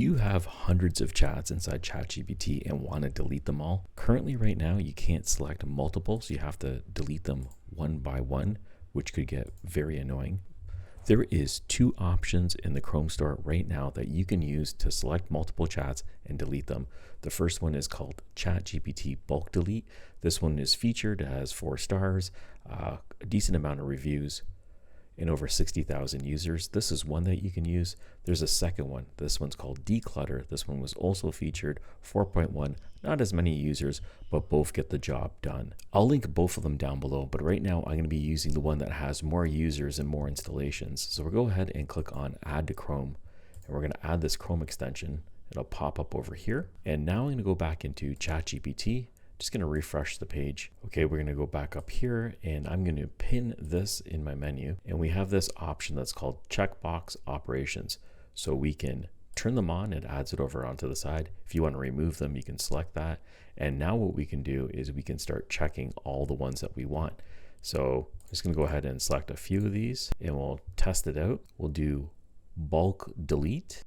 you have hundreds of chats inside ChatGPT and want to delete them all? Currently right now, you can't select multiple, so you have to delete them one by one, which could get very annoying. There is two options in the Chrome store right now that you can use to select multiple chats and delete them. The first one is called ChatGPT Bulk Delete. This one is featured, it has 4 stars, a decent amount of reviews, and over 60,000 users. This is one that you can use. There's a second one. This one's called GEEKrar. This one was also featured, 4.1, not as many users, but both get the job done. I'll link both of them down below, but right now I'm going to be using the one that has more users and more installations. So we'll go ahead and click on Add to Chrome, and we're going to add this Chrome extension. It'll pop up over here. And now I'm going to go back into ChatGPT. Just going to refresh the page. Okay, we're going to go back up here and I'm going to pin this in my menu. And we have this option that's called Checkbox operations. So we can turn them on, it adds it over onto the side. If you want to remove them, you can select that. And now what we can do is we can start checking all the ones that we want. So I'm just going to go ahead and select a few of these and we'll test it out. We'll do bulk delete.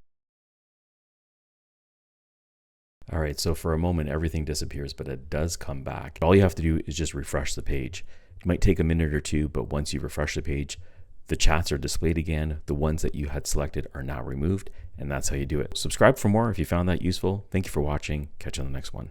All right, so for a moment, everything disappears, but it does come back. All you have to do is just refresh the page. It might take a minute or two, but once you refresh the page, the chats are displayed again. The ones that you had selected are now removed, and that's how you do it. Subscribe for more if you found that useful. Thank you for watching. Catch you on the next one.